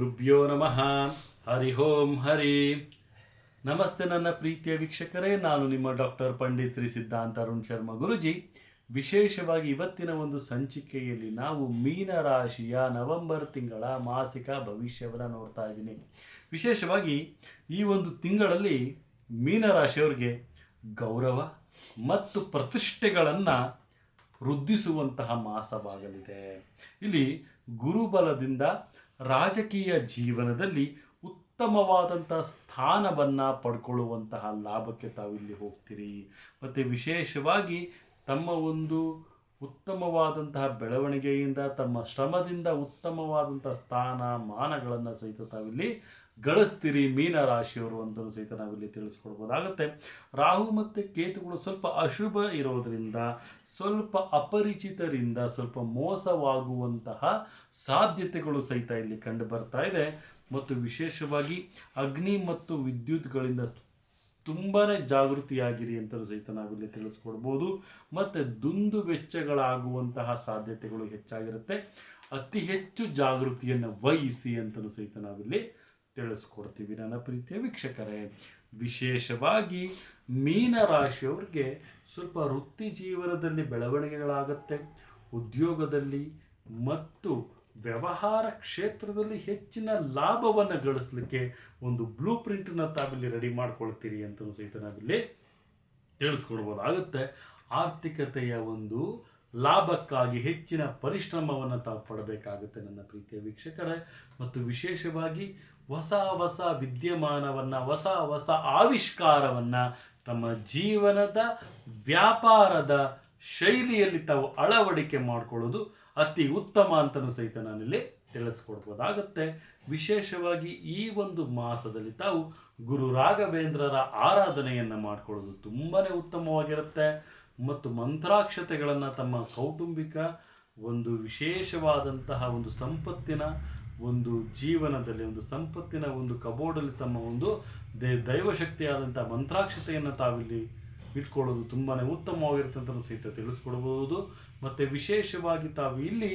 ಗುರುಭ್ಯೋ ನಮಃ. ಹರಿ ಓಂ ಹರಿ. ನಮಸ್ತೆ ನನ್ನ ಪ್ರೀತಿಯ ವೀಕ್ಷಕರೇ, ನಾನು ನಿಮ್ಮ ಡಾಕ್ಟರ್ ಪಂಡಿತ್ ಶ್ರೀ ಸಿದ್ಧಾಂತ ಅರುಣ್ ಶರ್ಮಾ ಗುರುಜಿ. ವಿಶೇಷವಾಗಿ ಇವತ್ತಿನ ಒಂದು ಸಂಚಿಕೆಯಲ್ಲಿ ನಾವು ಮೀನರಾಶಿಯ ನವೆಂಬರ್ ತಿಂಗಳ ಮಾಸಿಕ ಭವಿಷ್ಯವನ್ನು ನೋಡ್ತಾ ಇದ್ದೀನಿ. ವಿಶೇಷವಾಗಿ ಈ ಒಂದು ತಿಂಗಳಲ್ಲಿ ಮೀನರಾಶಿಯವರಿಗೆ ಗೌರವ ಮತ್ತು ಪ್ರತಿಷ್ಠೆಗಳನ್ನು ವೃದ್ಧಿಸುವಂತಹ ಮಾಸವಾಗಲಿದೆ. ಇಲ್ಲಿ ಗುರುಬಲದಿಂದ ರಾಜಕೀಯ ಜೀವನದಲ್ಲಿ ಉತ್ತಮವಾದಂಥ ಸ್ಥಾನವನ್ನು ಪಡ್ಕೊಳ್ಳುವಂತಹ ಲಾಭಕ್ಕೆ ತಾವಿಲ್ಲಿ ಹೋಗ್ತೀರಿ. ಮತ್ತು ವಿಶೇಷವಾಗಿ ತಮ್ಮ ಒಂದು ಉತ್ತಮವಾದಂತಹ ಬೆಳವಣಿಗೆಯಿಂದ, ತಮ್ಮ ಶ್ರಮದಿಂದ ಉತ್ತಮವಾದಂಥ ಸ್ಥಾನ ಮಾನಗಳನ್ನು ಸಹಿತ ತಾವಿಲ್ಲಿ ಗಳಿಸ್ತೀರಿ ಮೀನರಾಶಿಯವರು ಅಂತಲೂ ಸಹಿತ ನಾವಿಲ್ಲಿ ತಿಳಿಸ್ಕೊಡ್ಬೋದಾಗುತ್ತೆ. ರಾಹು ಮತ್ತು ಕೇತುಗಳು ಸ್ವಲ್ಪ ಅಶುಭ ಇರೋದರಿಂದ, ಸ್ವಲ್ಪ ಅಪರಿಚಿತರಿಂದ ಸ್ವಲ್ಪ ಮೋಸವಾಗುವಂತಹ ಸಾಧ್ಯತೆಗಳು ಸಹಿತ ಇಲ್ಲಿ ಕಂಡು ಬರ್ತಾ ಇದೆ. ಮತ್ತು ವಿಶೇಷವಾಗಿ ಅಗ್ನಿ ಮತ್ತು ವಿದ್ಯುತ್ಗಳಿಂದ ತುಂಬಾ ಜಾಗೃತಿಯಾಗಿರಿ ಅಂತಲೂ ಸಹಿತ ನಾವಿಲ್ಲಿ ತಿಳಿಸ್ಕೊಡ್ಬೋದು. ಮತ್ತು ದುಂದು ವೆಚ್ಚಗಳಾಗುವಂತಹ ಸಾಧ್ಯತೆಗಳು ಹೆಚ್ಚಾಗಿರುತ್ತೆ. ಅತಿ ಹೆಚ್ಚು ಜಾಗೃತಿಯನ್ನು ವಹಿಸಿ ಅಂತಲೂ ಸಹಿತ ನಾವಿಲ್ಲಿ ತಿಳಿಸ್ಕೊಡ್ತೀವಿ ನನ್ನ ಪ್ರೀತಿಯ ವೀಕ್ಷಕರೇ. ವಿಶೇಷವಾಗಿ ಮೀನರಾಶಿಯವ್ರಿಗೆ ಸ್ವಲ್ಪ ವೃತ್ತಿ ಜೀವನದಲ್ಲಿ ಬೆಳವಣಿಗೆಗಳಾಗುತ್ತೆ. ಉದ್ಯೋಗದಲ್ಲಿ ಮತ್ತು ವ್ಯವಹಾರ ಕ್ಷೇತ್ರದಲ್ಲಿ ಹೆಚ್ಚಿನ ಲಾಭವನ್ನು ಗಳಿಸಲಿಕ್ಕೆ ಒಂದು ಬ್ಲೂ ಪ್ರಿಂಟನ್ನು ತಾವಿಲ್ಲಿ ರೆಡಿ ಮಾಡ್ಕೊಳ್ತೀರಿ ಅಂತಲೂ ಸಹಿತ ನಾವಿಲ್ಲಿ ತಿಳಿಸ್ಕೊಡ್ಬೋದಾಗುತ್ತೆ. ಆರ್ಥಿಕತೆಯ ಒಂದು ಲಾಭಕ್ಕಾಗಿ ಹೆಚ್ಚಿನ ಪರಿಶ್ರಮವನ್ನು ತಾವು ಪಡಬೇಕಾಗುತ್ತೆ ನನ್ನ ಪ್ರೀತಿಯ ವೀಕ್ಷಕರೇ. ಮತ್ತು ವಿಶೇಷವಾಗಿ ಹೊಸ ಹೊಸ ವಿದ್ಯಮಾನವನ್ನು, ಹೊಸ ಹೊಸ ಆವಿಷ್ಕಾರವನ್ನು ತಮ್ಮ ಜೀವನದ ವ್ಯಾಪಾರದ ಶೈಲಿಯಲ್ಲಿ ತಾವು ಅಳವಡಿಕೆ ಮಾಡಿಕೊಳ್ಳೋದು ಅತಿ ಉತ್ತಮ ಅಂತಲೂ ಸಹಿತ ನಾನಿಲ್ಲಿ ತಿಳಿಸ್ಕೊಡ್ಬೋದಾಗುತ್ತೆ. ವಿಶೇಷವಾಗಿ ಈ ಒಂದು ಮಾಸದಲ್ಲಿ ತಾವು ಗುರು ರಾಘವೇಂದ್ರರ ಆರಾಧನೆಯನ್ನು ಮಾಡಿಕೊಳ್ಳೋದು ತುಂಬಾ ಉತ್ತಮವಾಗಿರುತ್ತೆ. ಮತ್ತು ಮಂತ್ರಾಕ್ಷತೆಗಳನ್ನು ತಮ್ಮ ಕೌಟುಂಬಿಕ ಒಂದು ವಿಶೇಷವಾದಂತಹ ಒಂದು ಸಂಪತ್ತಿನ ಒಂದು ಜೀವನದಲ್ಲಿ, ಒಂದು ಸಂಪತ್ತಿನ ಒಂದು ಕಬೋರ್ಡಲ್ಲಿ ತಮ್ಮ ಒಂದು ದೈವಶಕ್ತಿಯಾದಂಥ ಮಂತ್ರಾಕ್ಷತೆಯನ್ನು ತಾವಿಲ್ಲಿ ಇಟ್ಕೊಳ್ಳೋದು ತುಂಬಾ ಉತ್ತಮವಾಗಿರುತ್ತೆ ಅಂತ ಸಹಿತ ತಿಳಿಸ್ಕೊಡ್ಬೋದು. ಮತ್ತು ವಿಶೇಷವಾಗಿ ತಾವು ಇಲ್ಲಿ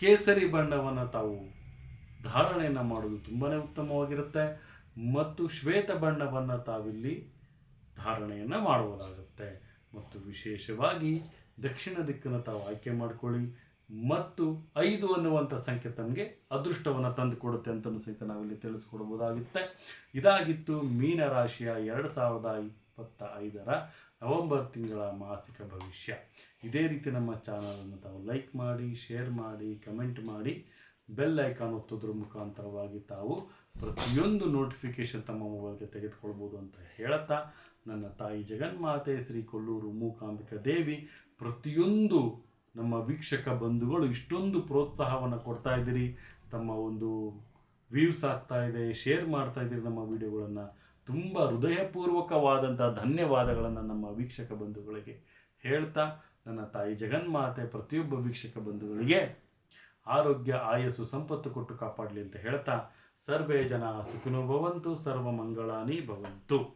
ಕೇಸರಿ ಬಣ್ಣವನ್ನು ತಾವು ಧಾರಣೆಯನ್ನು ಮಾಡೋದು ತುಂಬಾ ಉತ್ತಮವಾಗಿರುತ್ತೆ. ಮತ್ತು ಶ್ವೇತ ಬಣ್ಣವನ್ನು ತಾವಿಲ್ಲಿ ಧಾರಣೆಯನ್ನು ಮಾಡುವುದಾಗುತ್ತೆ. ಮತ್ತು ವಿಶೇಷವಾಗಿ ದಕ್ಷಿಣ ದಿಕ್ಕನ್ನು ತಾವು ಆಯ್ಕೆ ಮಾಡಿಕೊಳ್ಳಿ. ಮತ್ತು 5 ಅನ್ನುವಂಥ ಸಂಖ್ಯೆ ತಮಗೆ ಅದೃಷ್ಟವನ್ನು ತಂದು ಕೊಡುತ್ತೆ ಅಂತಲೂ ಸಹಿತ ನಾವಿಲ್ಲಿ ತಿಳಿಸ್ಕೊಡ್ಬೋದಾಗುತ್ತೆ. ಇದಾಗಿತ್ತು ಮೀನರಾಶಿಯ 2025ರ ನವೆಂಬರ್ ತಿಂಗಳ ಮಾಸಿಕ ಭವಿಷ್ಯ. ಇದೇ ರೀತಿ ನಮ್ಮ ಚಾನಲನ್ನು ತಾವು ಲೈಕ್ ಮಾಡಿ, ಶೇರ್ ಮಾಡಿ, ಕಮೆಂಟ್ ಮಾಡಿ, ಬೆಲ್ ಐಕಾನ್ ಒತ್ತೋದ್ರ ಮುಖಾಂತರವಾಗಿ ತಾವು ಪ್ರತಿಯೊಂದು ನೋಟಿಫಿಕೇಷನ್ ತಮ್ಮ ಮೊಬೈಲ್ಗೆ ತೆಗೆದುಕೊಳ್ಬೋದು ಅಂತ ಹೇಳುತ್ತಾ, ನನ್ನ ತಾಯಿ ಜಗನ್ಮಾತೆ ಶ್ರೀ ಕೊಲ್ಲೂರು ಮೂಕಾಂಬಿಕಾ ದೇವಿ ಪ್ರತಿಯೊಂದು ನಮ್ಮ ವೀಕ್ಷಕ ಬಂಧುಗಳು ಇಷ್ಟೊಂದು ಪ್ರೋತ್ಸಾಹವನ್ನು ಕೊಡ್ತಾ ಇದ್ದೀರಿ. ತಮ್ಮ ಒಂದು ವ್ಯೂಸ್ ಆಗ್ತಾ ಇದೆ, ಶೇರ್ ಮಾಡ್ತಾ ಇದ್ದೀರಿ ನಮ್ಮ ವಿಡಿಯೋಗಳನ್ನು. ತುಂಬ ಹೃದಯಪೂರ್ವಕವಾದಂಥ ಧನ್ಯವಾದಗಳನ್ನು ನಮ್ಮ ವೀಕ್ಷಕ ಬಂಧುಗಳಿಗೆ ಹೇಳ್ತಾ, ನನ್ನ ತಾಯಿ ಜಗನ್ಮಾತೆ ಪ್ರತಿಯೊಬ್ಬ ವೀಕ್ಷಕ ಬಂಧುಗಳಿಗೆ ಆರೋಗ್ಯ, ಆಯಸ್ಸು, ಸಂಪತ್ತು ಕೊಟ್ಟು ಕಾಪಾಡಲಿ ಅಂತ ಹೇಳ್ತಾ, ಸರ್ವೇ ಜನ ಸುಖಿನೋ ಭವಂತು, ಸರ್ವ ಮಂಗಳಾನಿ ಭವಂತು.